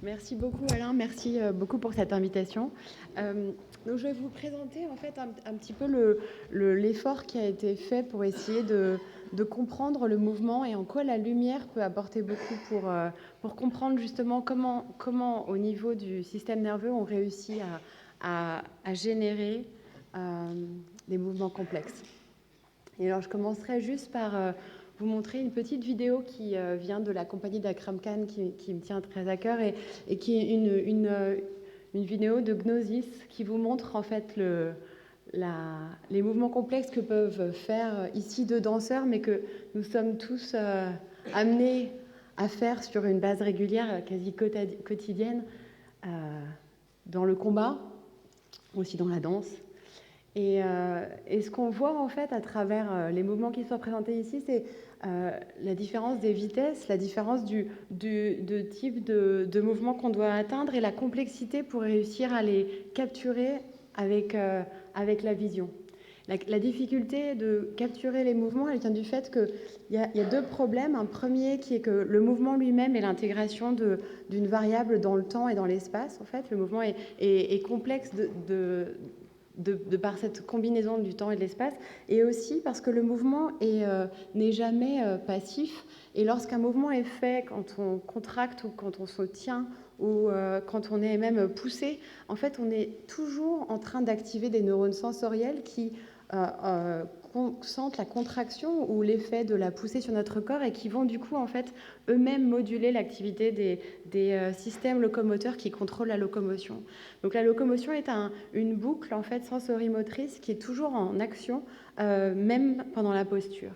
Merci beaucoup Alain, merci beaucoup pour cette invitation. Donc je vais vous présenter en fait un petit peu l'effort qui a été fait pour essayer de comprendre le mouvement et en quoi la lumière peut apporter beaucoup pour comprendre justement comment au niveau du système nerveux on réussit à générer euh, des mouvements complexes. Et alors je commencerai juste par vous montrer une petite vidéo qui vient de la compagnie d'Akram Khan qui me tient très à cœur et qui est une vidéo de Gnosis qui vous montre en fait les mouvements complexes que peuvent faire ici deux danseurs, mais que nous sommes tous amenés à faire sur une base régulière, quasi quotidienne, euh, dans le combat, aussi dans la danse. Et ce qu'on voit en fait à travers les mouvements qui sont présentés ici, c'est la différence des vitesses, la différence du type de mouvement qu'on doit atteindre et la complexité pour réussir à les capturer avec la vision. La difficulté de capturer les mouvements, elle vient du fait qu'il y a deux problèmes. Un premier qui est que le mouvement lui-même est l'intégration d'une variable dans le temps et dans l'espace. En fait, le mouvement est complexe de par cette combinaison du temps et de l'espace, et aussi parce que le mouvement n'est jamais passif. Et lorsqu'un mouvement est fait, quand on contracte ou quand on se tient ou quand on est même poussé, en fait, on est toujours en train d'activer des neurones sensoriels qui sentent la contraction ou l'effet de la poussée sur notre corps et qui vont du coup en fait eux-mêmes moduler l'activité des systèmes locomoteurs qui contrôlent la locomotion. Donc la locomotion est une boucle en fait sensorimotrice qui est toujours en action, même pendant la posture.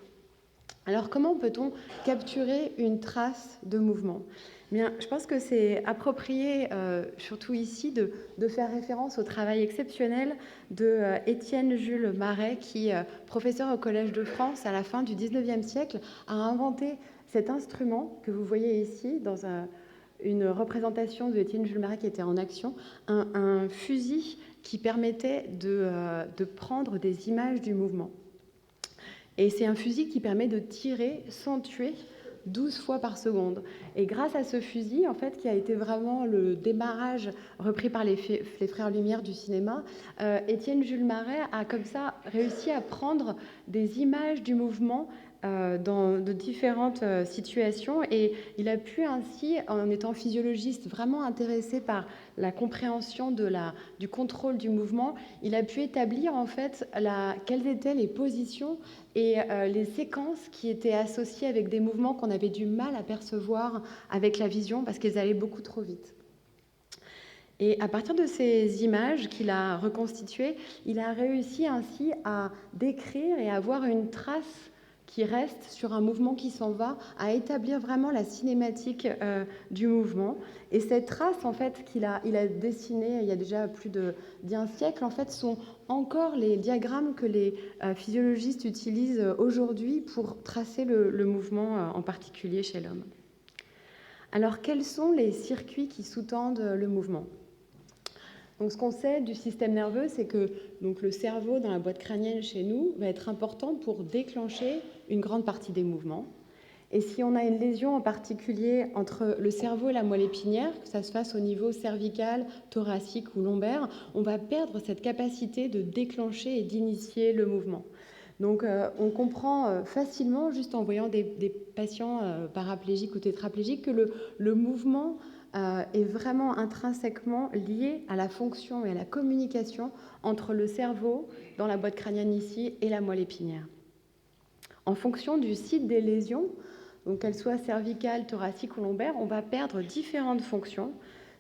Alors comment peut-on capturer une trace de mouvement ? Bien, je pense que c'est approprié, surtout ici, de faire référence au travail exceptionnel de Étienne Jules Marais, qui, professeur au Collège de France à la fin du 19e siècle, a inventé cet instrument que vous voyez ici dans une représentation de Étienne Jules Marais qui était en action, un fusil qui permettait de prendre des images du mouvement. Et c'est un fusil qui permet de tirer sans tuer 12 fois par seconde. Et grâce à ce fusil, en fait, qui a été vraiment le démarrage repris par les frères Lumière du cinéma, Étienne Jules Marais a comme ça réussi à prendre des images du mouvement dans de différentes situations, et il a pu ainsi, en étant physiologiste vraiment intéressé par la compréhension du contrôle du mouvement, il a pu établir en fait quelles étaient les positions et les séquences qui étaient associées avec des mouvements qu'on avait du mal à percevoir avec la vision parce qu'ils allaient beaucoup trop vite. Et à partir de ces images qu'il a reconstituées, il a réussi ainsi à décrire et à avoir une trace qui reste sur un mouvement qui s'en va, à établir vraiment la cinématique du mouvement. Et cette trace, en fait, il a dessinée il y a déjà plus d'un siècle, en fait, sont encore les diagrammes que les physiologistes utilisent aujourd'hui pour tracer le mouvement, en particulier chez l'homme. Alors, quels sont les circuits qui sous-tendent le mouvement ? Donc, ce qu'on sait du système nerveux, c'est que donc, le cerveau dans la boîte crânienne chez nous va être important pour déclencher une grande partie des mouvements. Et si on a une lésion en particulier entre le cerveau et la moelle épinière, que ça se fasse au niveau cervical, thoracique ou lombaire, on va perdre cette capacité de déclencher et d'initier le mouvement. Donc on comprend facilement, juste en voyant des patients paraplégiques ou tétraplégiques, que le mouvement est vraiment intrinsèquement lié à la fonction et à la communication entre le cerveau, dans la boîte crânienne ici, et la moelle épinière. En fonction du site des lésions, donc qu'elles soient cervicales, thoraciques ou lombaires, on va perdre différentes fonctions,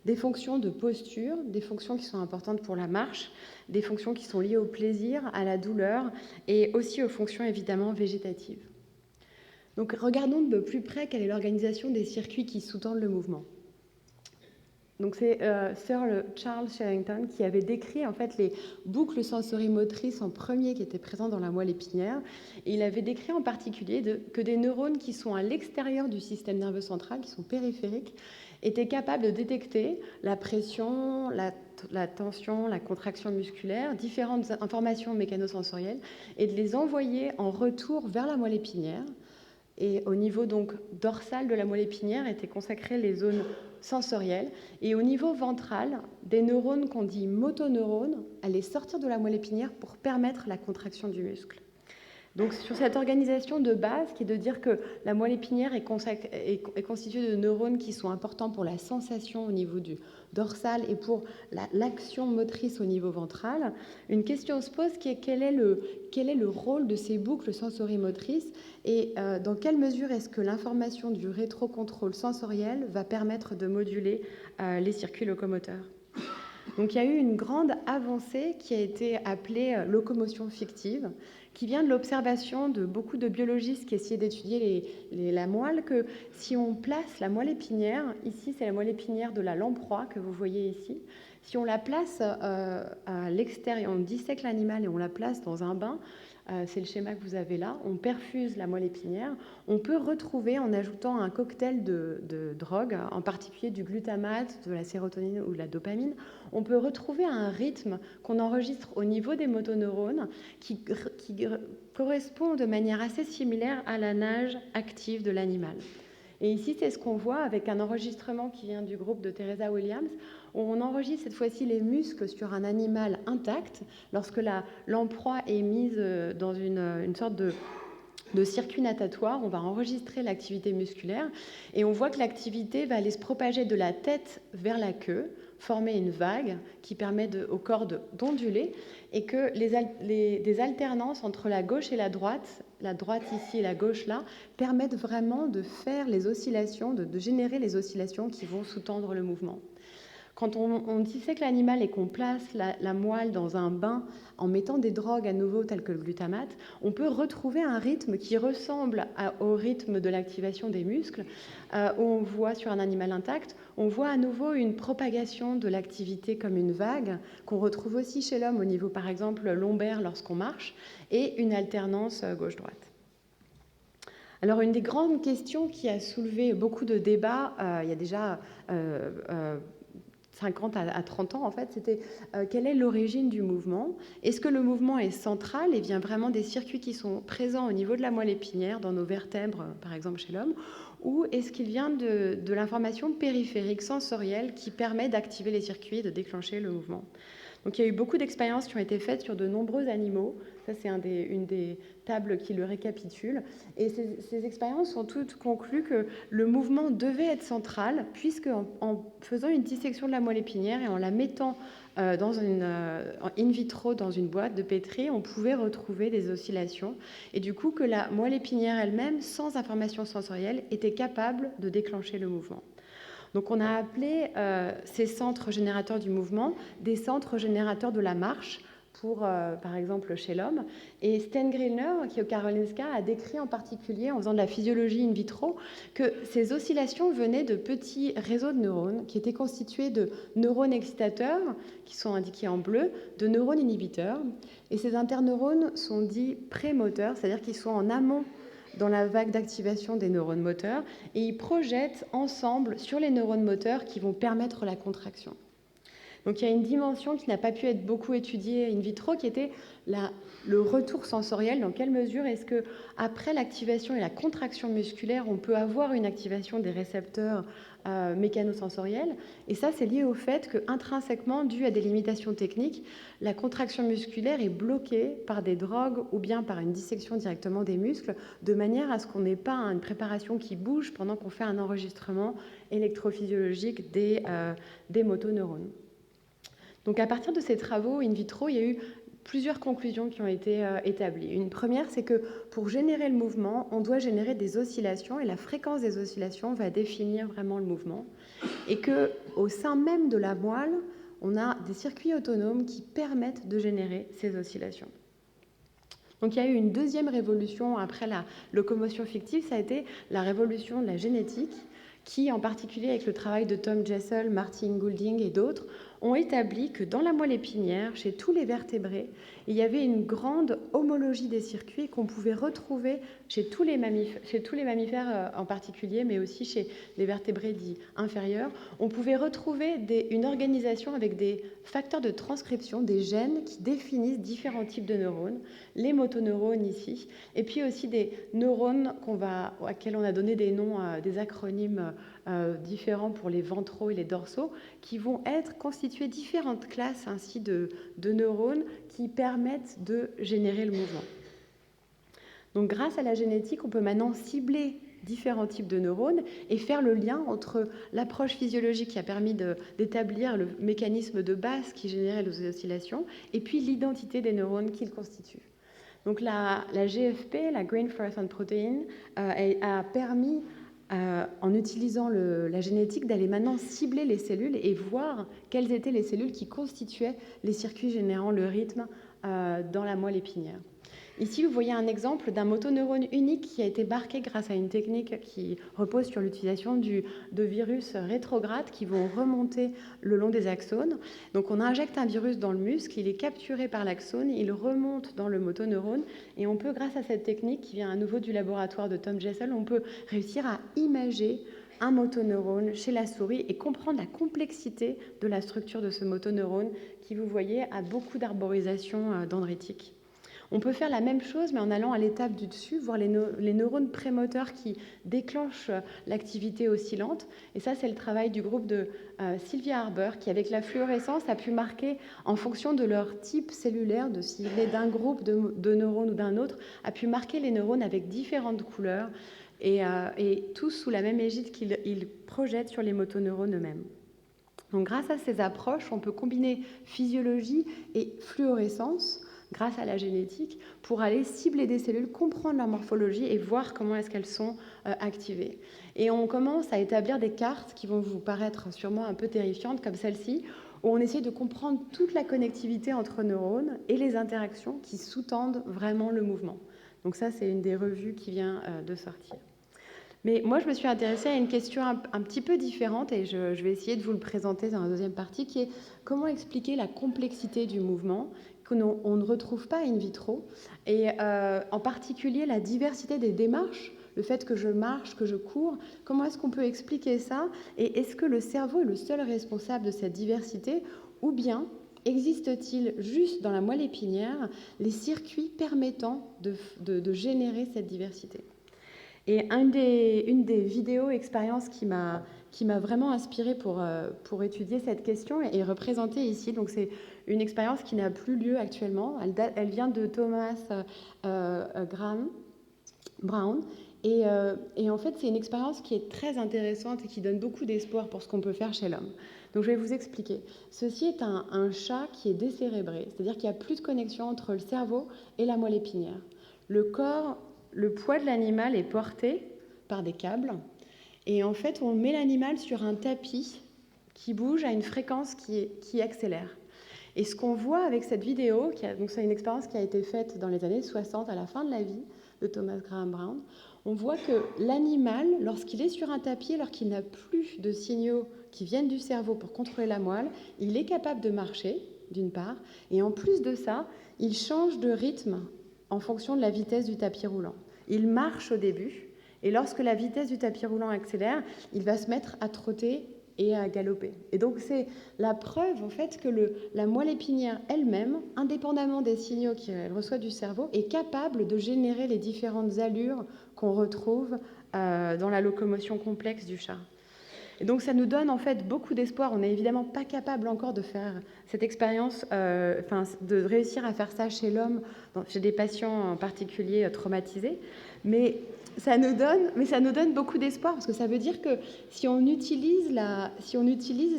des fonctions de posture, des fonctions qui sont importantes pour la marche, des fonctions qui sont liées au plaisir, à la douleur et aussi aux fonctions évidemment végétatives. Donc regardons de plus près quelle est l'organisation des circuits qui sous-tendent le mouvement. Donc c'est Sir Charles Sherrington qui avait décrit en fait les boucles sensorimotrices en premier qui étaient présentes dans la moelle épinière. Et il avait décrit en particulier que des neurones qui sont à l'extérieur du système nerveux central, qui sont périphériques, étaient capables de détecter la pression, la tension, la contraction musculaire, différentes informations mécanosensorielles, et de les envoyer en retour vers la moelle épinière. Et au niveau donc dorsal de la moelle épinière étaient consacrées les zones sensorielles. Et au niveau ventral, des neurones qu'on dit motoneurones allaient sortir de la moelle épinière pour permettre la contraction du muscle. Donc sur cette organisation de base, qui est de dire que la moelle épinière est constituée de neurones qui sont importants pour la sensation au niveau du dorsal et pour l'action motrice au niveau ventral, une question se pose qui est quel est le rôle de ces boucles sensorimotrices et dans quelle mesure est-ce que l'information du rétrocontrôle sensoriel va permettre de moduler les circuits locomoteurs. Donc il y a eu une grande avancée qui a été appelée locomotion fictive, qui vient de l'observation de beaucoup de biologistes qui essayaient d'étudier la moelle, que si on place la moelle épinière, ici c'est la moelle épinière de la lamproie que vous voyez ici, si on la place à l'extérieur, on dissèque l'animal et on la place dans un bain, c'est le schéma que vous avez là, on perfuse la moelle épinière, on peut retrouver en ajoutant un cocktail de drogues, en particulier du glutamate, de la sérotonine ou de la dopamine, on peut retrouver un rythme qu'on enregistre au niveau des motoneurones qui correspond de manière assez similaire à la nage active de l'animal. Et ici, c'est ce qu'on voit avec un enregistrement qui vient du groupe de Teresa Williams, où on enregistre cette fois-ci les muscles sur un animal intact lorsque l'emproie est mise dans une sorte de circuit natatoire. On va enregistrer l'activité musculaire et on voit que l'activité va aller se propager de la tête vers la queue, former une vague qui permet au corps d'onduler et que des alternances entre la gauche et la droite ici et la gauche là, permettent vraiment de faire les oscillations, de générer les oscillations qui vont sous-tendre le mouvement. Quand on dissèque l'animal et qu'on place la moelle dans un bain en mettant des drogues à nouveau telles que le glutamate, on peut retrouver un rythme qui ressemble au rythme de l'activation des muscles, où on voit sur un animal intact, on voit à nouveau une propagation de l'activité comme une vague, qu'on retrouve aussi chez l'homme au niveau par exemple lombaire lorsqu'on marche, et une alternance gauche-droite. Alors une des grandes questions qui a soulevé beaucoup de débats, il y a déjà 50 à 30 ans, en fait, c'était quelle est l'origine du mouvement? Est-ce que le mouvement est central et vient vraiment des circuits qui sont présents au niveau de la moelle épinière, dans nos vertèbres, par exemple chez l'homme, ou est-ce qu'il vient de l'information périphérique sensorielle qui permet d'activer les circuits et de déclencher le mouvement? Donc il y a eu beaucoup d'expériences qui ont été faites sur de nombreux animaux. Ça, c'est une des tables qui le récapitule. Et ces expériences ont toutes conclu que le mouvement devait être central, puisque en faisant une dissection de la moelle épinière et en la mettant in vitro dans une boîte de pétri, on pouvait retrouver des oscillations. Et du coup, que la moelle épinière elle-même, sans information sensorielle, était capable de déclencher le mouvement. Donc on a appelé ces centres générateurs du mouvement des centres générateurs de la marche, par exemple chez l'homme. Et Sten Grillner, qui est au Karolinska, a décrit en particulier, en faisant de la physiologie in vitro, que ces oscillations venaient de petits réseaux de neurones qui étaient constitués de neurones excitateurs, qui sont indiqués en bleu, de neurones inhibiteurs. Et ces interneurones sont dits prémoteurs, c'est-à-dire qu'ils sont en amont dans la vague d'activation des neurones moteurs, et ils projettent ensemble sur les neurones moteurs qui vont permettre la contraction. Donc il y a une dimension qui n'a pas pu être beaucoup étudiée in vitro, qui était le retour sensoriel. Dans quelle mesure est-ce que, après l'activation et la contraction musculaire, on peut avoir une activation des récepteurs mécanosensoriels? Et ça, c'est lié au fait qu'intrinsèquement, dû à des limitations techniques, la contraction musculaire est bloquée par des drogues ou bien par une dissection directement des muscles, de manière à ce qu'on n'ait pas une préparation qui bouge pendant qu'on fait un enregistrement électrophysiologique des motoneurones. Donc à partir de ces travaux in vitro, il y a eu plusieurs conclusions qui ont été établies. Une première, c'est que pour générer le mouvement, on doit générer des oscillations et la fréquence des oscillations va définir vraiment le mouvement. Et qu'au sein même de la moelle, on a des circuits autonomes qui permettent de générer ces oscillations. Donc il y a eu une deuxième révolution après la locomotion fictive, ça a été la révolution de la génétique, qui, en particulier avec le travail de Tom Jessel, Martin Goulding et d'autres, ont établi que dans la moelle épinière, chez tous les vertébrés, il y avait une grande homologie des circuits qu'on pouvait retrouver chez tous les mammifères en particulier, mais aussi chez les vertébrés dits inférieurs. On pouvait retrouver une organisation avec des facteurs de transcription, des gènes qui définissent différents types de neurones, les motoneurones ici, et puis aussi des neurones auxquels on a donné des noms, des acronymes différents pour les ventraux et les dorsaux, qui vont être constitués différentes classes ainsi de neurones qui permettent de générer le mouvement. Donc grâce à la génétique, on peut maintenant cibler différents types de neurones et faire le lien entre l'approche physiologique qui a permis d'établir le mécanisme de base qui générait les oscillations et puis l'identité des neurones qu'ils constituent. Donc la GFP, la Green Fluorescent Protein, a permis, en utilisant la génétique, d'aller maintenant cibler les cellules et voir quelles étaient les cellules qui constituaient les circuits générant le rythme dans la moelle épinière. Ici, vous voyez un exemple d'un motoneurone unique qui a été marqué grâce à une technique qui repose sur l'utilisation de virus rétrogrades qui vont remonter le long des axones. Donc, on injecte un virus dans le muscle, il est capturé par l'axone, il remonte dans le motoneurone et on peut, grâce à cette technique qui vient à nouveau du laboratoire de Tom Jessel, on peut réussir à imager un motoneurone chez la souris et comprendre la complexité de la structure de ce motoneurone qui, vous voyez, a beaucoup d'arborisation dendritique. On peut faire la même chose, mais en allant à l'étape du dessus, voir les neurones prémoteurs qui déclenchent l'activité oscillante. Et ça, c'est le travail du groupe de Sylvia Harbour, qui, avec la fluorescence, a pu marquer, en fonction de leur type cellulaire, de s'il est d'un groupe de neurones ou d'un autre, a pu marquer les neurones avec différentes couleurs, et tous sous la même égide qu'ils projettent sur les motoneurones eux-mêmes. Donc, grâce à ces approches, on peut combiner physiologie et fluorescence, grâce à la génétique, pour aller cibler des cellules, comprendre leur morphologie et voir comment est-ce qu'elles sont activées. Et on commence à établir des cartes qui vont vous paraître sûrement un peu terrifiantes, comme celle-ci, où on essaie de comprendre toute la connectivité entre neurones et les interactions qui sous-tendent vraiment le mouvement. Donc ça, c'est une des revues qui vient de sortir. Mais moi, je me suis intéressée à une question un petit peu différente et je vais essayer de vous le présenter dans la deuxième partie, qui est comment expliquer la complexité du mouvement qu'on ne retrouve pas in vitro, et en particulier la diversité des démarches, le fait que je marche, que je cours, comment est-ce qu'on peut expliquer ça, et est-ce que le cerveau est le seul responsable de cette diversité, ou bien existe-t-il juste dans la moelle épinière les circuits permettant de générer cette diversité? Et une des vidéos expériences qui m'a vraiment inspirée pour étudier cette question est représentée ici. Donc c'est une expérience qui n'a plus lieu actuellement. Elle vient de Thomas Graham Brown. Et en fait, c'est une expérience qui est très intéressante et qui donne beaucoup d'espoir pour ce qu'on peut faire chez l'homme. Donc je vais vous expliquer. Ceci est un chat qui est décérébré, c'est-à-dire qu'il n'y a plus de connexion entre le cerveau et la moelle épinière. Le poids de l'animal est porté par des câbles et en fait on met l'animal sur un tapis qui bouge à une fréquence qui accélère. Et ce qu'on voit avec cette vidéo, donc c'est une expérience qui a été faite dans les années 60 à la fin de la vie de Thomas Graham Brown, on voit que l'animal, lorsqu'il est sur un tapis, alors qu'il n'a plus de signaux qui viennent du cerveau pour contrôler la moelle, il est capable de marcher d'une part et en plus de ça, il change de rythme en fonction de la vitesse du tapis roulant. Il marche au début, et lorsque la vitesse du tapis roulant accélère, il va se mettre à trotter et à galoper. Et donc c'est la preuve en fait que la moelle épinière elle-même, indépendamment des signaux qu'elle reçoit du cerveau, est capable de générer les différentes allures qu'on retrouve dans la locomotion complexe du chat. Et donc ça nous donne en fait beaucoup d'espoir. On n'est évidemment pas capable encore de faire cette expérience, de réussir à faire ça chez l'homme, chez des patients en particulier traumatisés. Mais ça nous donne beaucoup d'espoir parce que ça veut dire que si on utilise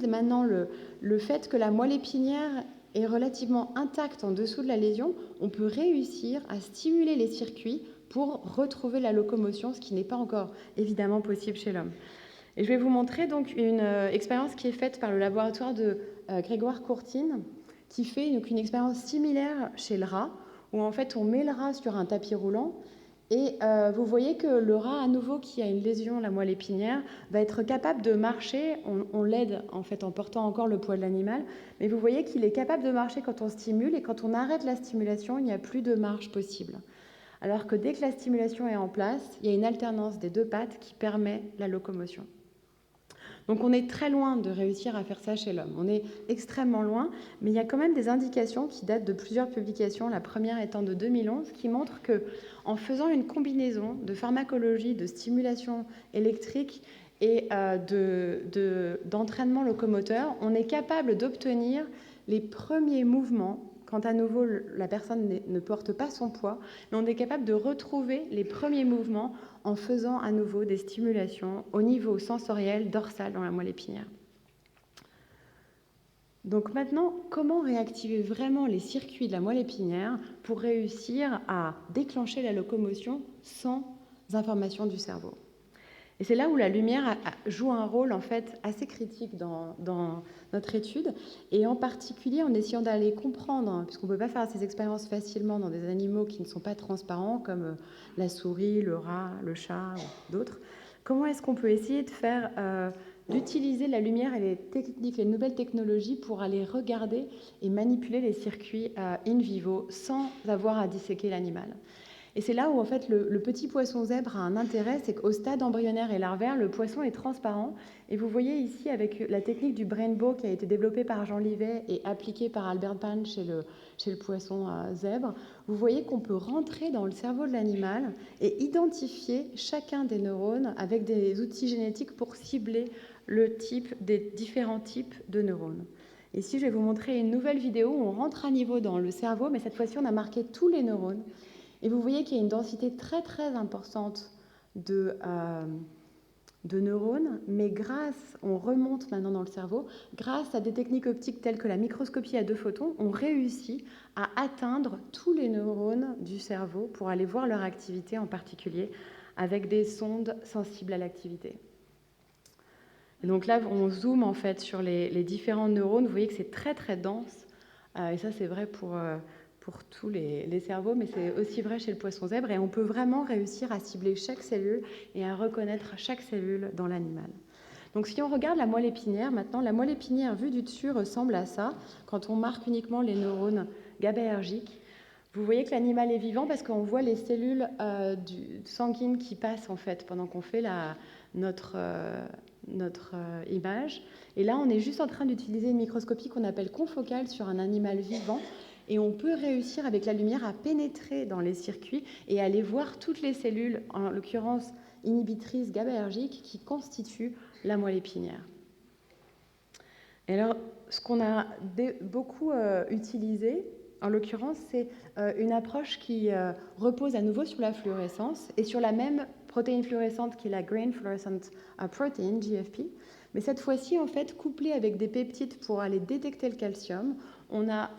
maintenant le fait que la moelle épinière est relativement intacte en dessous de la lésion, on peut réussir à stimuler les circuits pour retrouver la locomotion, ce qui n'est pas encore évidemment possible chez l'homme. Et je vais vous montrer donc une expérience qui est faite par le laboratoire de Grégoire Courtine, qui fait donc une expérience similaire chez le rat, où en fait on met le rat sur un tapis roulant Et vous voyez que le rat, à nouveau, qui a une lésion, la moelle épinière, va être capable de marcher. On l'aide en fait en portant encore le poids de l'animal, mais vous voyez qu'il est capable de marcher quand on stimule, et quand on arrête la stimulation, il n'y a plus de marche possible. Alors que dès que la stimulation est en place, il y a une alternance des deux pattes qui permet la locomotion. Donc on est très loin de réussir à faire ça chez l'homme. On est extrêmement loin, mais il y a quand même des indications qui datent de plusieurs publications, la première étant de 2011, qui montrent qu'en faisant une combinaison de pharmacologie, de stimulation électrique et d'entraînement locomoteur, on est capable d'obtenir les premiers mouvements quand à nouveau la personne ne porte pas son poids, mais on est capable de retrouver les premiers mouvements en faisant à nouveau des stimulations au niveau sensoriel dorsal dans la moelle épinière. Donc maintenant, comment réactiver vraiment les circuits de la moelle épinière pour réussir à déclencher la locomotion sans information du cerveau? Et c'est là où la lumière joue un rôle en fait assez critique dans notre étude, et en particulier en essayant d'aller comprendre, puisqu'on ne peut pas faire ces expériences facilement dans des animaux qui ne sont pas transparents, comme la souris, le rat, le chat ou d'autres. Comment est-ce qu'on peut essayer de faire, d'utiliser la lumière et les techniques, les nouvelles technologies pour aller regarder et manipuler les circuits in vivo sans avoir à disséquer l'animal? Et c'est là où en fait le petit poisson zèbre a un intérêt, c'est qu'au stade embryonnaire et larvaire, le poisson est transparent. Et vous voyez ici avec la technique du Brainbow qui a été développée par Jean Livet et appliquée par Albert Pan chez le poisson zèbre, vous voyez qu'on peut rentrer dans le cerveau de l'animal et identifier chacun des neurones avec des outils génétiques pour cibler des différents types de neurones. Ici, je vais vous montrer une nouvelle vidéo où on rentre à niveau dans le cerveau, mais cette fois-ci, on a marqué tous les neurones. Et vous voyez qu'il y a une densité très très importante de neurones, mais on remonte maintenant dans le cerveau, grâce à des techniques optiques telles que la microscopie à 2 photons, on réussit à atteindre tous les neurones du cerveau pour aller voir leur activité, en particulier avec des sondes sensibles à l'activité. Et donc là, on zoome en fait sur les différents neurones. Vous voyez que c'est très très dense, et ça c'est vrai pour tous les cerveaux, mais c'est aussi vrai chez le poisson zèbre, et on peut vraiment réussir à cibler chaque cellule et à reconnaître chaque cellule dans l'animal. Donc si on regarde la moelle épinière, maintenant, la moelle épinière vue du dessus ressemble à ça, quand on marque uniquement les neurones GABAergiques. Vous voyez que l'animal est vivant parce qu'on voit les cellules sanguines qui passent en fait pendant qu'on fait notre image. Et là, on est juste en train d'utiliser une microscopie qu'on appelle confocale sur un animal vivant. Et on peut réussir avec la lumière à pénétrer dans les circuits et aller voir toutes les cellules, en l'occurrence inhibitrices GABAergiques, qui constituent la moelle épinière. Et alors, ce qu'on a beaucoup utilisé, en l'occurrence, c'est une approche qui repose à nouveau sur la fluorescence et sur la même protéine fluorescente qui est la Grain Fluorescent Protein, GFP. Mais cette fois-ci, en fait, couplée avec des peptides pour aller détecter le calcium, on a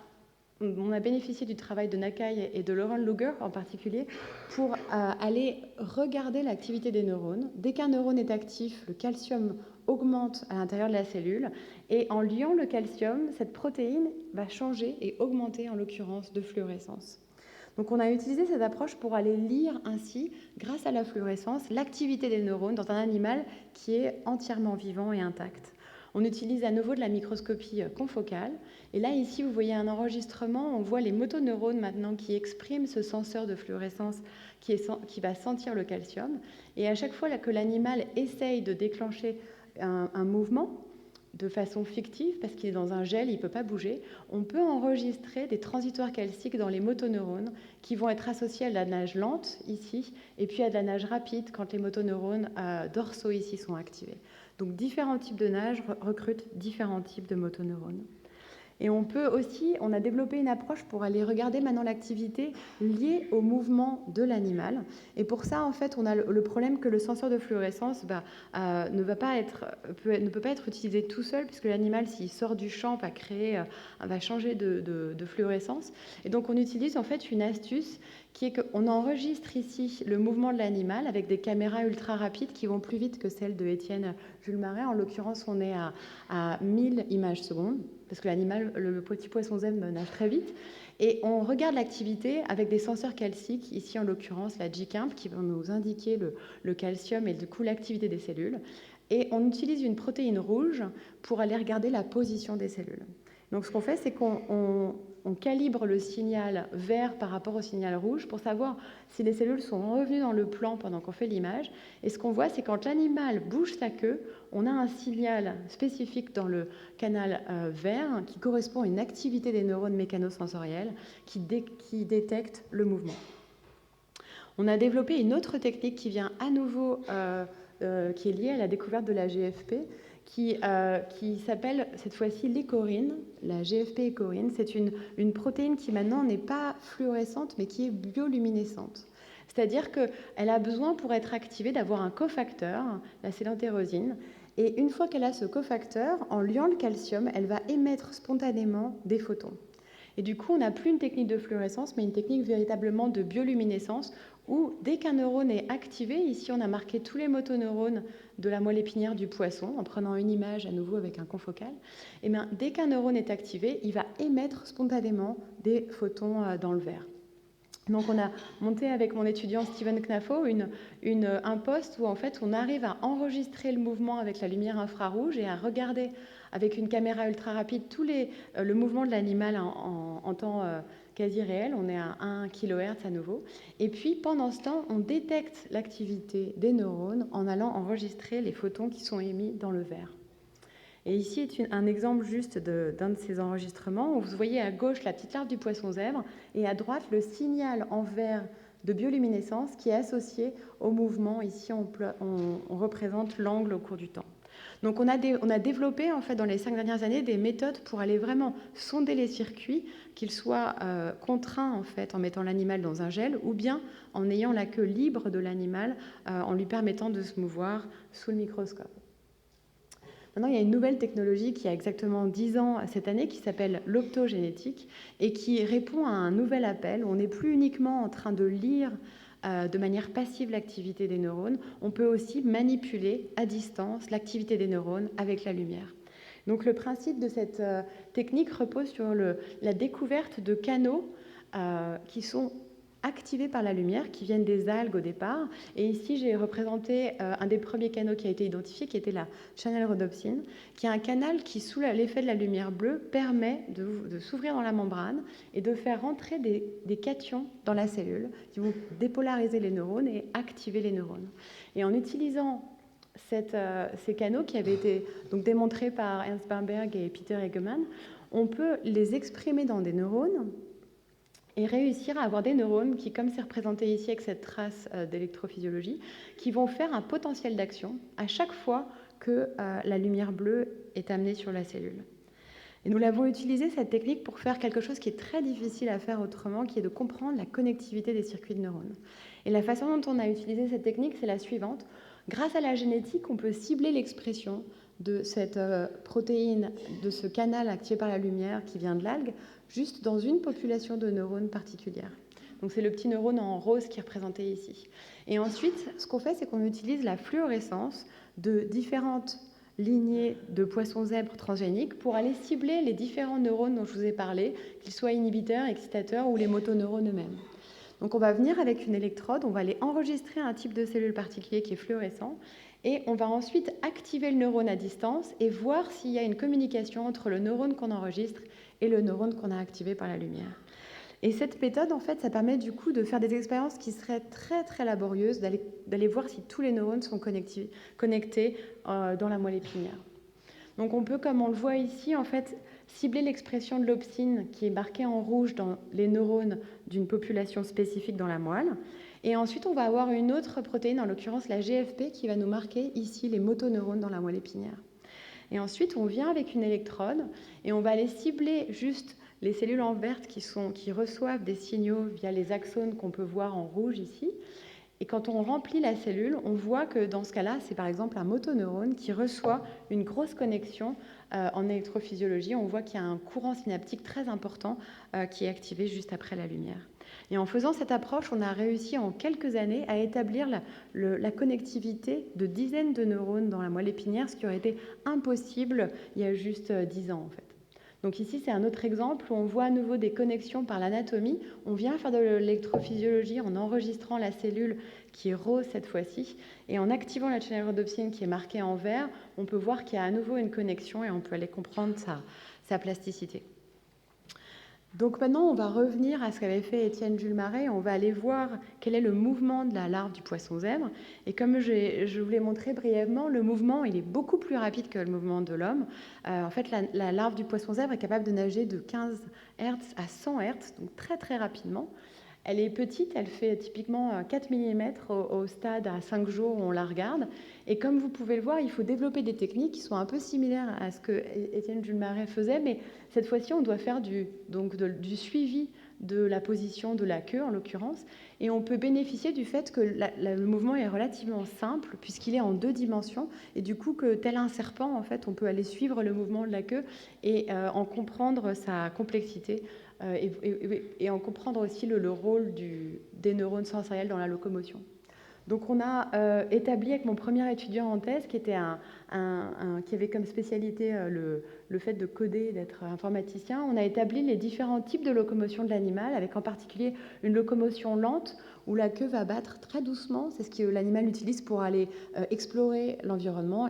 bénéficié du travail de Nakai et de Laurent Luger en particulier pour aller regarder l'activité des neurones. Dès qu'un neurone est actif, le calcium augmente à l'intérieur de la cellule, et en liant le calcium, cette protéine va changer et augmenter en l'occurrence de fluorescence. Donc on a utilisé cette approche pour aller lire ainsi, grâce à la fluorescence, l'activité des neurones dans un animal qui est entièrement vivant et intact. On utilise à nouveau de la microscopie confocale. Et là, ici, vous voyez un enregistrement. On voit les motoneurones maintenant qui expriment ce senseur de fluorescence qui va sentir le calcium. Et à chaque fois que l'animal essaye de déclencher un mouvement de façon fictive, parce qu'il est dans un gel, il ne peut pas bouger, on peut enregistrer des transitoires calciques dans les motoneurones qui vont être associés à de la nage lente, ici, et puis à de la nage rapide quand les motoneurones dorsaux, ici, sont activés. Donc différents types de nage recrutent différents types de motoneurones. Et on a développé une approche pour aller regarder maintenant l'activité liée au mouvement de l'animal. Et pour ça, en fait, on a le problème que le senseur de fluorescence ne peut pas être utilisé tout seul, puisque l'animal, s'il sort du champ, va changer de fluorescence. Et donc, on utilise en fait une astuce qui est qu'on enregistre ici le mouvement de l'animal avec des caméras ultra rapides qui vont plus vite que celles de Étienne Jules Marais. En l'occurrence, on est à 1000 images secondes, parce que le petit poisson zèbre nage très vite. Et on regarde l'activité avec des senseurs calciques, ici en l'occurrence la GCAMP, qui vont nous indiquer le calcium et du coup l'activité des cellules. Et on utilise une protéine rouge pour aller regarder la position des cellules. Donc ce qu'on fait, c'est qu'on calibre le signal vert par rapport au signal rouge pour savoir si les cellules sont revenues dans le plan pendant qu'on fait l'image. Et ce qu'on voit, c'est quand l'animal bouge sa queue, on a un signal spécifique dans le canal vert qui correspond à une activité des neurones mécanosensoriels qui détecte le mouvement. On a développé une autre technique qui vient à nouveau, qui est liée à la découverte de la GFP, qui s'appelle cette fois-ci l'écorine, la GFP-écorine. C'est une protéine qui maintenant n'est pas fluorescente, mais qui est bioluminescente. C'est-à-dire qu'elle a besoin, pour être activée, d'avoir un cofacteur, la célentérosine. Et une fois qu'elle a ce cofacteur, en liant le calcium, elle va émettre spontanément des photons. Et du coup, on n'a plus une technique de fluorescence, mais une technique véritablement de bioluminescence, où dès qu'un neurone est activé, ici on a marqué tous les motoneurones de la moelle épinière du poisson, en prenant une image à nouveau avec un confocal, et bien, dès qu'un neurone est activé, il va émettre spontanément des photons dans le verre. Donc on a monté avec mon étudiant Steven Knafo un poste où en fait on arrive à enregistrer le mouvement avec la lumière infrarouge et à regarder avec une caméra ultra rapide le mouvement de l'animal en temps quasi réel. On est à 1 kHz à nouveau. Et puis pendant ce temps, on détecte l'activité des neurones en allant enregistrer les photons qui sont émis dans le verre. Et ici est un exemple juste d'un de ces enregistrements où vous voyez à gauche la petite larve du poisson zèbre et à droite le signal en vert de bioluminescence qui est associé au mouvement. Ici, on représente l'angle au cours du temps. Donc on a développé en fait dans les 5 dernières années des méthodes pour aller vraiment sonder les circuits, qu'ils soient contraints en fait en mettant l'animal dans un gel ou bien en ayant la queue libre de l'animal en lui permettant de se mouvoir sous le microscope. Maintenant, il y a une nouvelle technologie qui a exactement 10 ans cette année qui s'appelle l'optogénétique et qui répond à un nouvel appel. On n'est plus uniquement en train de lire de manière passive l'activité des neurones, on peut aussi manipuler à distance l'activité des neurones avec la lumière. Donc le principe de cette technique repose sur la découverte de canaux qui sont activés par la lumière, qui viennent des algues au départ. Et ici, j'ai représenté un des premiers canaux qui a été identifié, qui était la channel rhodopsine, qui est un canal qui, sous l'effet de la lumière bleue, permet de s'ouvrir dans la membrane et de faire rentrer des cations dans la cellule, qui vont dépolariser les neurones et activer les neurones. Et en utilisant ces canaux qui avaient été donc démontrés par Ernst Bamberg et Peter Hegemann, on peut les exprimer dans des neurones et réussir à avoir des neurones qui, comme c'est représenté ici avec cette trace d'électrophysiologie, qui vont faire un potentiel d'action à chaque fois que la lumière bleue est amenée sur la cellule. Et nous l'avons utilisé, cette technique, pour faire quelque chose qui est très difficile à faire autrement, qui est de comprendre la connectivité des circuits de neurones. Et la façon dont on a utilisé cette technique, c'est la suivante. Grâce à la génétique, on peut cibler l'expression de cette protéine, de ce canal activé par la lumière qui vient de l'algue, juste dans une population de neurones particulière. Donc c'est le petit neurone en rose qui est représenté ici. Et ensuite, ce qu'on fait, c'est qu'on utilise la fluorescence de différentes lignées de poissons zèbres transgéniques pour aller cibler les différents neurones dont je vous ai parlé, qu'ils soient inhibiteurs, excitateurs ou les motoneurones eux-mêmes. Donc on va venir avec une électrode, on va aller enregistrer un type de cellule particulier qui est fluorescent, et on va ensuite activer le neurone à distance et voir s'il y a une communication entre le neurone qu'on enregistre et le neurone qu'on a activé par la lumière. Et cette méthode, en fait, ça permet du coup de faire des expériences qui seraient très très laborieuses, d'aller voir si tous les neurones sont connectés dans la moelle épinière. Donc on peut, comme on le voit ici, en fait, cibler l'expression de l'opsine qui est marquée en rouge dans les neurones d'une population spécifique dans la moelle. Et ensuite, on va avoir une autre protéine, en l'occurrence la GFP, qui va nous marquer ici les motoneurones dans la moelle épinière. Et ensuite, on vient avec une électrode et on va aller cibler juste les cellules en vert qui reçoivent des signaux via les axones qu'on peut voir en rouge ici. Et quand on remplit la cellule, on voit que dans ce cas-là, c'est par exemple un motoneurone qui reçoit une grosse connexion en électrophysiologie. On voit qu'il y a un courant synaptique très important qui est activé juste après la lumière. Et en faisant cette approche, on a réussi en quelques années à établir la connectivité de dizaines de neurones dans la moelle épinière, ce qui aurait été impossible il y a juste 10 ans en fait. Donc ici, c'est un autre exemple où on voit à nouveau des connexions par l'anatomie. On vient faire de l'électrophysiologie en enregistrant la cellule qui est rose cette fois-ci. Et en activant la channelrhodopsine qui est marquée en vert, on peut voir qu'il y a à nouveau une connexion et on peut aller comprendre sa plasticité. Donc maintenant, on va revenir à ce qu'avait fait Étienne Jules Marais. On va aller voir quel est le mouvement de la larve du poisson zèbre. Et comme je vous l'ai montré brièvement, le mouvement, il est beaucoup plus rapide que le mouvement de l'homme. En fait, la larve du poisson zèbre est capable de nager de 15 Hz à 100 Hz, donc très très rapidement. Elle est petite, elle fait typiquement 4 mm au stade à 5 jours où on la regarde. Et comme vous pouvez le voir, il faut développer des techniques qui sont un peu similaires à ce que Étienne Jules Marais faisait, mais cette fois-ci, on doit faire du suivi de la position de la queue, en l'occurrence, et on peut bénéficier du fait que le mouvement est relativement simple, puisqu'il est en 2 dimensions, et du coup, que tel un serpent, en fait, on peut aller suivre le mouvement de la queue et en comprendre sa complexité, et en comprendre aussi le rôle des neurones sensoriels dans la locomotion. Donc on a établi avec mon premier étudiant en thèse, qui était qui avait comme spécialité le fait de coder, d'être informaticien, on a établi les différents types de locomotion de l'animal, avec en particulier une locomotion lente, où la queue va battre très doucement, c'est ce que l'animal utilise pour aller explorer l'environnement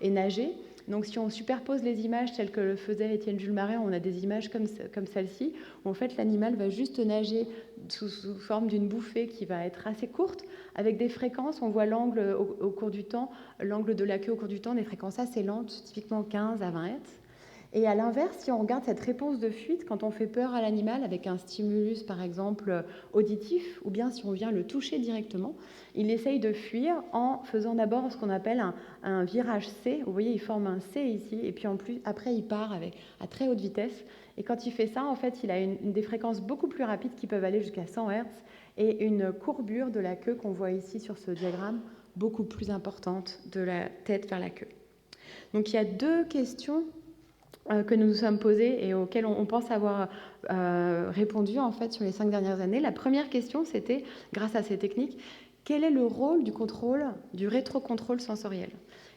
et nager. Donc si on superpose les images telles que le faisait Étienne Jules Marais, on a des images comme celle-ci, où en fait l'animal va juste nager sous forme d'une bouffée qui va être assez courte, avec des fréquences, on voit l'angle au cours du temps, l'angle de la queue au cours du temps, des fréquences assez lentes, typiquement 15 à 20 Hz. Et à l'inverse, si on regarde cette réponse de fuite, quand on fait peur à l'animal avec un stimulus, par exemple, auditif, ou bien si on vient le toucher directement, il essaye de fuir en faisant d'abord ce qu'on appelle un virage C. Vous voyez, il forme un C ici, et puis après, il part à très haute vitesse. Et quand il fait ça, en fait, il a des fréquences beaucoup plus rapides qui peuvent aller jusqu'à 100 Hz et une courbure de la queue qu'on voit ici sur ce diagramme beaucoup plus importante de la tête vers la queue. Donc il y a 2 questions que nous nous sommes posées et auxquelles on pense avoir répondu en fait sur les 5 dernières années. La première question, c'était, grâce à ces techniques, quel est le rôle du rétrocontrôle sensoriel?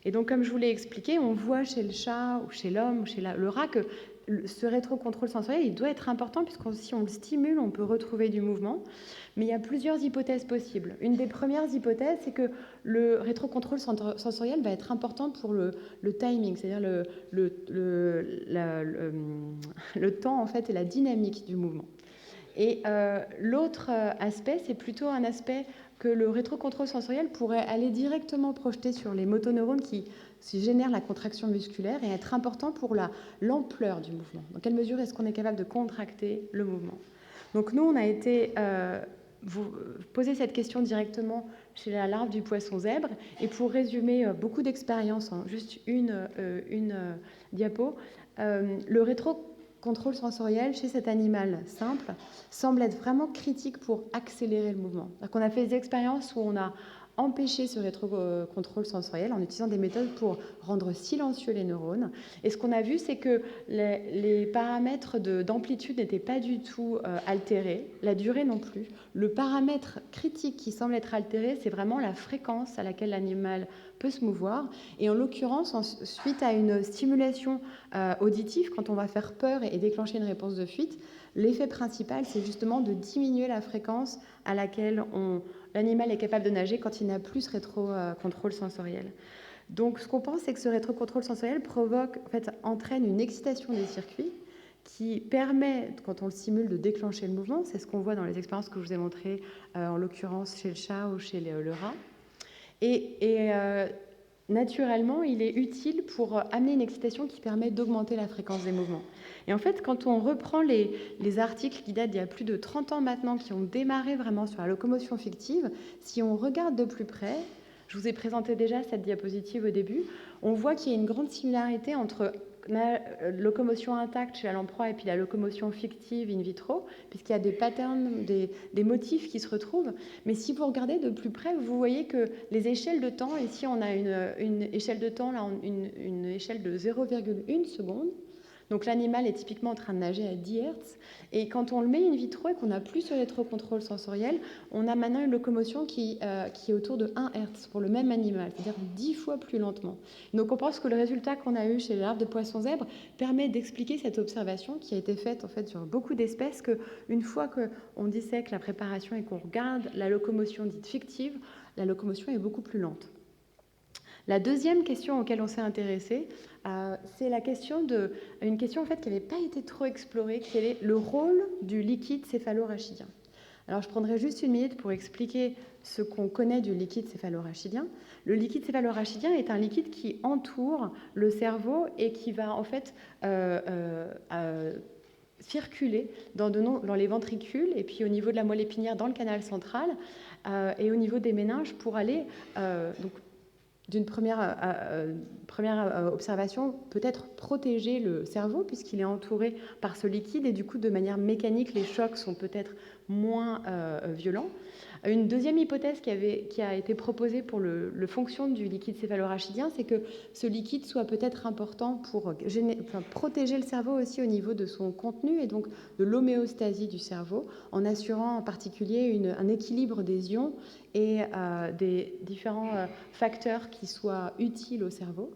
Et donc, comme je vous l'ai expliqué, on voit chez le chat ou chez l'homme ou chez le rat que ce rétrocontrôle sensoriel, il doit être important puisque si on le stimule, on peut retrouver du mouvement. Mais il y a plusieurs hypothèses possibles. Une des premières hypothèses, c'est que le rétrocontrôle sensoriel va être important pour le timing, c'est-à-dire le temps en fait, et la dynamique du mouvement. Et l'autre aspect, c'est plutôt un aspect que le rétrocontrôle sensoriel pourrait aller directement projeter sur les motoneurones qui génèrent la contraction musculaire et être important pour l'ampleur du mouvement. Dans quelle mesure est-ce qu'on est capable de contracter le mouvement? Donc nous, on a été poser cette question directement chez la larve du poisson zèbre. Et pour résumer beaucoup d'expériences en juste une diapo, le rétrocontrôle sensoriel chez cet animal simple semble être vraiment critique pour accélérer le mouvement. On a fait des expériences où on a empêché ce rétrocontrôle sensoriel en utilisant des méthodes pour rendre silencieux les neurones. Et ce qu'on a vu, c'est que les paramètres d'amplitude n'étaient pas du tout altérés, la durée non plus. Le paramètre critique qui semble être altéré, c'est vraiment la fréquence à laquelle l'animal peut se mouvoir. Et en l'occurrence, suite à une stimulation auditive, quand on va faire peur et déclencher une réponse de fuite, l'effet principal, c'est justement de diminuer la fréquence à laquelle l'animal est capable de nager quand il n'a plus ce rétrocontrôle sensoriel. Donc, ce qu'on pense, c'est que ce rétrocontrôle sensoriel entraîne une excitation des circuits qui permet, quand on le simule, de déclencher le mouvement. C'est ce qu'on voit dans les expériences que je vous ai montrées, en l'occurrence chez le chat ou chez le rat. Et naturellement, il est utile pour amener une excitation qui permet d'augmenter la fréquence des mouvements. Et en fait, quand on reprend les articles qui datent d'il y a plus de 30 ans maintenant, qui ont démarré vraiment sur la locomotion fictive, si on regarde de plus près, je vous ai présenté déjà cette diapositive au début, on voit qu'il y a une grande similarité entre la locomotion intacte chez la lamproie et puis la locomotion fictive in vitro, puisqu'il y a des patterns, des motifs qui se retrouvent. Mais si vous regardez de plus près, vous voyez que les échelles de temps, ici on a une échelle de temps, là une échelle de 0,1 seconde. Donc l'animal est typiquement en train de nager à 10 Hertz, et quand on le met in vitro et qu'on n'a plus ce rétrocontrôle sensoriel, on a maintenant une locomotion qui est autour de 1 Hertz pour le même animal, c'est-à-dire 10 fois plus lentement. Donc on pense que le résultat qu'on a eu chez les larves de poissons zèbres permet d'expliquer cette observation qui a été faite en fait sur beaucoup d'espèces, qu'une fois qu'on dissèque la préparation et qu'on regarde la locomotion dite fictive, la locomotion est beaucoup plus lente. La deuxième question auquel on s'est intéressé, c'est une question en fait qui n'avait pas été trop explorée, qui est le rôle du liquide céphalorachidien. Alors je prendrai juste une minute pour expliquer ce qu'on connaît du liquide céphalorachidien. Le liquide céphalorachidien est un liquide qui entoure le cerveau et qui va en fait circuler dans les ventricules et puis au niveau de la moelle épinière dans le canal central et au niveau des méninges pour aller donc d'une première observation, peut-être protéger le cerveau puisqu'il est entouré par ce liquide et du coup, de manière mécanique, les chocs sont peut-être moins violents. Une deuxième hypothèse qui a été proposée pour le fonction du liquide céphalorachidien, c'est que ce liquide soit peut-être important pour protéger le cerveau aussi au niveau de son contenu et donc de l'homéostasie du cerveau, en assurant en particulier un équilibre des ions et des différents facteurs qui soient utiles au cerveau.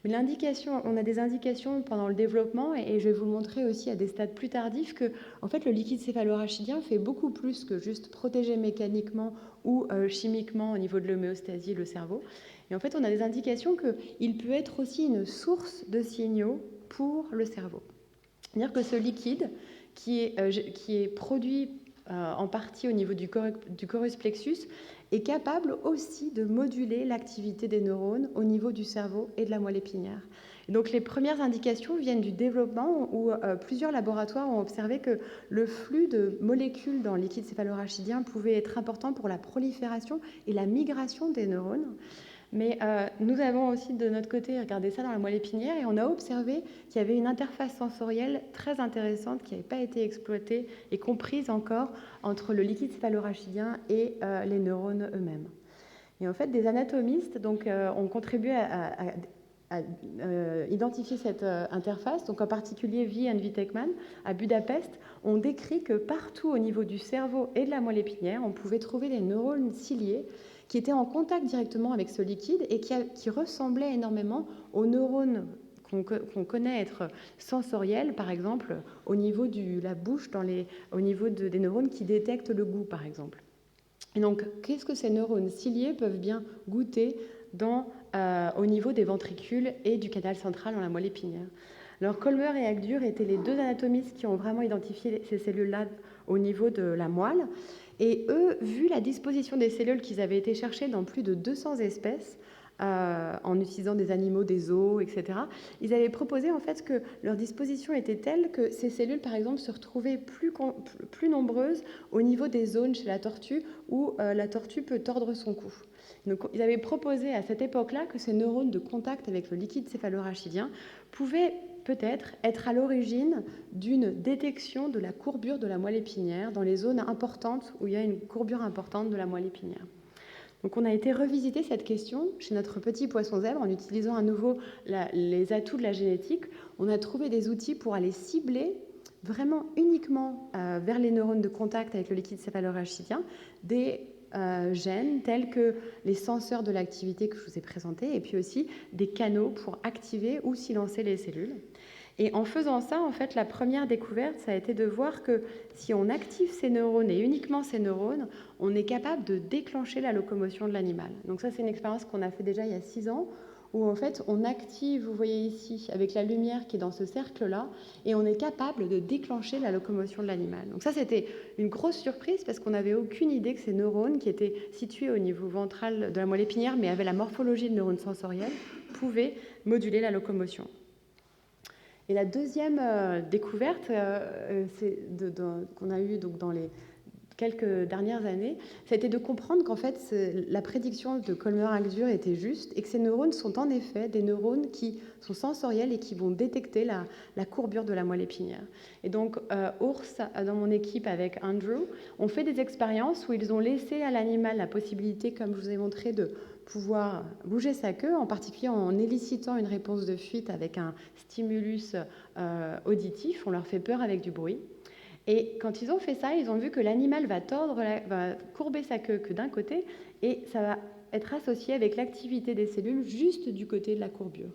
Mais on a des indications pendant le développement, et je vais vous le montrer aussi à des stades plus tardifs, que en fait, le liquide céphalorachidien fait beaucoup plus que juste protéger mécaniquement ou chimiquement au niveau de l'homéostasie le cerveau. Et en fait, on a des indications qu'il peut être aussi une source de signaux pour le cerveau. C'est-à-dire que ce liquide, qui est produit en partie au niveau du corus plexus, est capable aussi de moduler l'activité des neurones au niveau du cerveau et de la moelle épinière. Et donc les premières indications viennent du développement où plusieurs laboratoires ont observé que le flux de molécules dans le liquide céphalorachidien pouvait être important pour la prolifération et la migration des neurones. Mais nous avons aussi de notre côté regardé ça dans la moelle épinière et on a observé qu'il y avait une interface sensorielle très intéressante qui n'avait pas été exploitée et comprise encore entre le liquide céphalorachidien et les neurones eux-mêmes. Et en fait, des anatomistes ont contribué à identifier cette interface, donc en particulier Vie et Vitekman à Budapest, ont décrit que partout au niveau du cerveau et de la moelle épinière, on pouvait trouver des neurones ciliés qui étaient en contact directement avec ce liquide et qui ressemblaient énormément aux neurones qu'on connaît être sensoriels, par exemple au niveau de la bouche, au niveau des neurones qui détectent le goût, par exemple. Et donc, qu'est-ce que ces neurones ciliés peuvent bien goûter au niveau des ventricules et du canal central dans la moelle épinière? Alors, Kolmer et Agdur étaient les deux anatomistes qui ont vraiment identifié ces cellules-là au niveau de la moelle. Et eux, vu la disposition des cellules qu'ils avaient été chercher dans plus de 200 espèces, en utilisant des animaux, des os, etc., ils avaient proposé en fait que leur disposition était telle que ces cellules, par exemple, se retrouvaient plus nombreuses au niveau des zones chez la tortue où la tortue peut tordre son cou. Donc, ils avaient proposé à cette époque-là que ces neurones de contact avec le liquide céphalorachidien pouvaient peut-être être à l'origine d'une détection de la courbure de la moelle épinière dans les zones importantes où il y a une courbure importante de la moelle épinière. Donc on a été revisiter cette question chez notre petit poisson zèbre en utilisant à nouveau les atouts de la génétique. On a trouvé des outils pour aller cibler vraiment uniquement vers les neurones de contact avec le liquide céphalorachidien des gènes tels que les senseurs de l'activité que je vous ai présentés et puis aussi des canaux pour activer ou silencer les cellules. Et en faisant ça, en fait, la première découverte, ça a été de voir que si on active ces neurones et uniquement ces neurones, on est capable de déclencher la locomotion de l'animal. Donc ça, c'est une expérience qu'on a fait déjà il y a 6 ans, où en fait, on active, vous voyez ici, avec la lumière qui est dans ce cercle-là, et on est capable de déclencher la locomotion de l'animal. Donc ça, c'était une grosse surprise parce qu'on n'avait aucune idée que ces neurones, qui étaient situés au niveau ventral de la moelle épinière, mais avaient la morphologie de neurones sensoriels, pouvaient moduler la locomotion. Et la deuxième découverte qu'on a eue donc, dans les quelques dernières années, ça a été de comprendre qu'en fait, la prédiction de Kolmer-Agdur était juste et que ces neurones sont en effet des neurones qui sont sensoriels et qui vont détecter la courbure de la moelle épinière. Et donc, Urs, dans mon équipe avec Andrew, ont fait des expériences où ils ont laissé à l'animal la possibilité, comme je vous ai montré, de pouvoir bouger sa queue, en particulier en élicitant une réponse de fuite avec un stimulus auditif. On leur fait peur avec du bruit. Et quand ils ont fait ça, ils ont vu que l'animal va courber sa queue que d'un côté, et ça va être associé avec l'activité des cellules juste du côté de la courbure.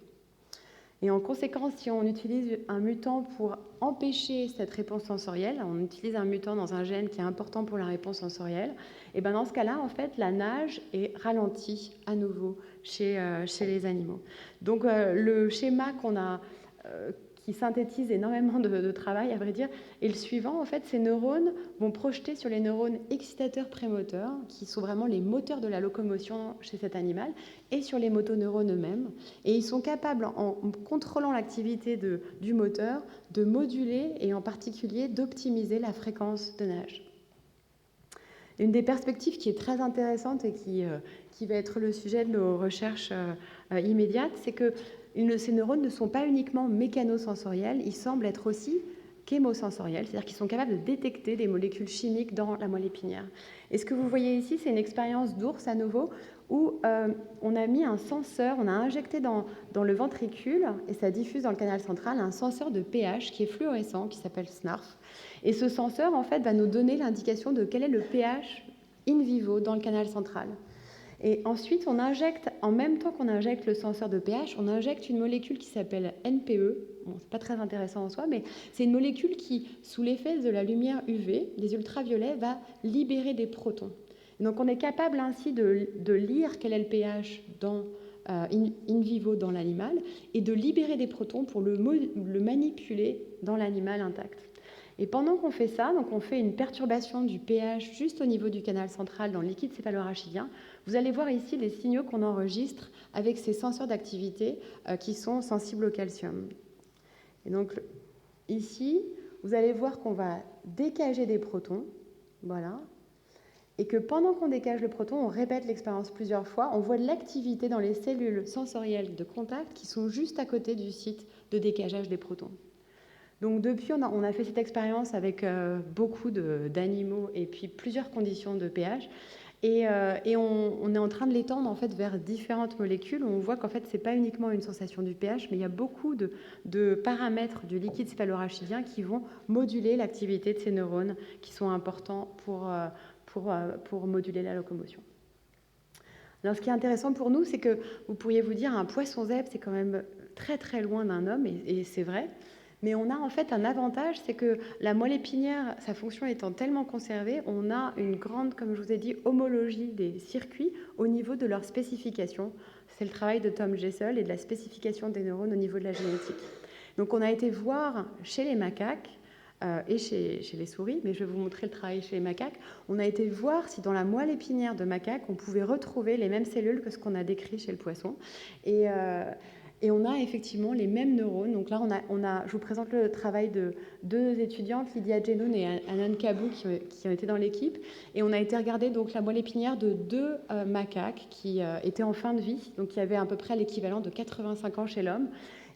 Et en conséquence, si on utilise un mutant pour empêcher cette réponse sensorielle, on utilise un mutant dans un gène qui est important pour la réponse sensorielle, et ben dans ce cas-là, en fait, la nage est ralentie à nouveau chez les animaux. Donc le schéma qui synthétise énormément de travail, à vrai dire, est le suivant. En fait, ces neurones vont projeter sur les neurones excitateurs prémoteurs, qui sont vraiment les moteurs de la locomotion chez cet animal, et sur les motoneurones eux-mêmes. Et ils sont capables, en contrôlant l'activité du moteur, de moduler et en particulier d'optimiser la fréquence de nage. Une des perspectives qui est très intéressante et qui va être le sujet de nos recherches immédiates, c'est que ces neurones ne sont pas uniquement mécanosensoriels, ils semblent être aussi chémosensoriels, c'est-à-dire qu'ils sont capables de détecter des molécules chimiques dans la moelle épinière. Et ce que vous voyez ici, c'est une expérience d'ours à nouveau, où on a mis un senseur, on a injecté dans le ventricule, et ça diffuse dans le canal central, un senseur de pH qui est fluorescent, qui s'appelle SNARF. Et ce senseur, en fait, va nous donner l'indication de quel est le pH in vivo dans le canal central. Et ensuite, on injecte, en même temps qu'on injecte le senseur de pH, on injecte une molécule qui s'appelle NPE. Bon, c'est pas très intéressant en soi, mais c'est une molécule qui, sous l'effet de la lumière UV, des ultraviolets, va libérer des protons. Et donc, on est capable ainsi de lire quel est le pH in vivo dans l'animal et de libérer des protons pour le manipuler dans l'animal intact. Et pendant qu'on fait ça, donc on fait une perturbation du pH juste au niveau du canal central dans le liquide céphalorachidien. Vous allez voir ici les signaux qu'on enregistre avec ces senseurs d'activité qui sont sensibles au calcium. Et donc ici, vous allez voir qu'on va décager des protons, voilà, et que pendant qu'on décage le proton, on répète l'expérience plusieurs fois, on voit de l'activité dans les cellules sensorielles de contact qui sont juste à côté du site de décageage des protons. Donc depuis, on a fait cette expérience avec beaucoup d'animaux et puis plusieurs conditions de pH. Et on est en train de l'étendre en fait vers différentes molécules. On voit qu'en fait, ce n'est pas uniquement une sensation du pH, mais il y a beaucoup de paramètres du liquide céphalorachidien qui vont moduler l'activité de ces neurones qui sont importants pour moduler la locomotion. Alors, ce qui est intéressant pour nous, c'est que vous pourriez vous dire, un poisson zèbre, c'est quand même très très loin d'un homme, et c'est vrai. Mais on a en fait un avantage, c'est que la moelle épinière, sa fonction étant tellement conservée, on a une grande, comme je vous ai dit, homologie des circuits au niveau de leur spécification. C'est le travail de Tom Jessel et de la spécification des neurones au niveau de la génétique. Donc on a été voir chez les macaques et chez les souris, mais je vais vous montrer le travail chez les macaques. On a été voir si dans la moelle épinière de macaque, on pouvait retrouver les mêmes cellules que ce qu'on a décrit chez le poisson. Et on a effectivement les mêmes neurones. Donc là, je vous présente le travail de deux étudiantes, Lydia Genoun et Anan Kabou, qui ont été dans l'équipe. Et on a été regarder donc la moelle épinière de deux macaques qui étaient en fin de vie, donc qui avaient à peu près l'équivalent de 85 ans chez l'homme.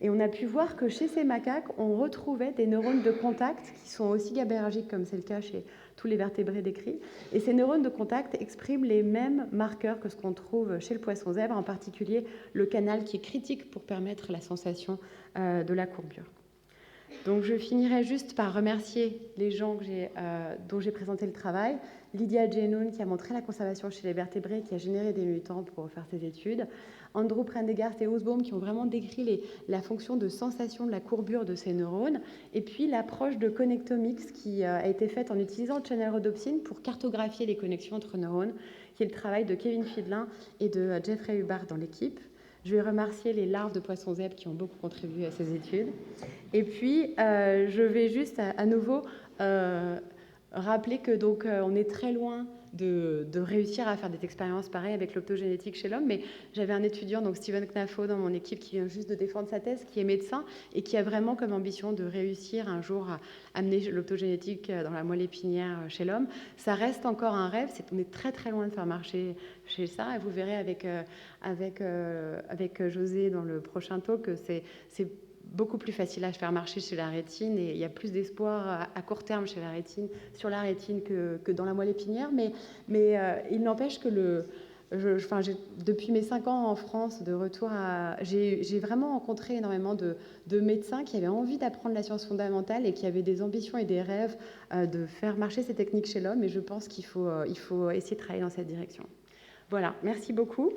Et on a pu voir que chez ces macaques, on retrouvait des neurones de contact qui sont aussi GABAergiques, comme c'est le cas chez tous les vertébrés décrits. Et ces neurones de contact expriment les mêmes marqueurs que ce qu'on trouve chez le poisson zèbre, en particulier le canal qui est critique pour permettre la sensation de la courbure. Donc je finirai juste par remercier les gens dont j'ai présenté le travail. Lydia Genoun qui a montré la conservation chez les vertébrés, qui a généré des mutants pour faire ses études. Andrew Prendergast et Osbaum qui ont vraiment décrit la fonction de sensation de la courbure de ces neurones. Et puis l'approche de connectomics qui a été faite en utilisant le channel rhodopsine pour cartographier les connexions entre neurones, qui est le travail de Kevin Fiedlin et de Jeffrey Hubbard dans l'équipe. Je vais remercier les larves de poissons zèbres qui ont beaucoup contribué à ces études. Et puis, je vais juste à nouveau rappeler que donc, on est très loin de réussir à faire des expériences pareilles avec l'optogénétique chez l'homme, mais j'avais un étudiant, donc Steven Knafo, dans mon équipe, qui vient juste de défendre sa thèse, qui est médecin et qui a vraiment comme ambition de réussir un jour à amener l'optogénétique dans la moelle épinière chez l'homme. Ça reste encore un rêve, on est très très loin de faire marcher chez ça, et vous verrez avec José dans le prochain talk que c'est beaucoup plus facile à faire marcher chez la rétine, et il y a plus d'espoir à court terme chez la rétine, sur la rétine que dans la moelle épinière, mais il n'empêche que depuis mes 5 ans en France, de retour j'ai vraiment rencontré énormément de médecins qui avaient envie d'apprendre la science fondamentale et qui avaient des ambitions et des rêves de faire marcher ces techniques chez l'homme. Et je pense qu'il faut essayer de travailler dans cette direction. Voilà, merci beaucoup.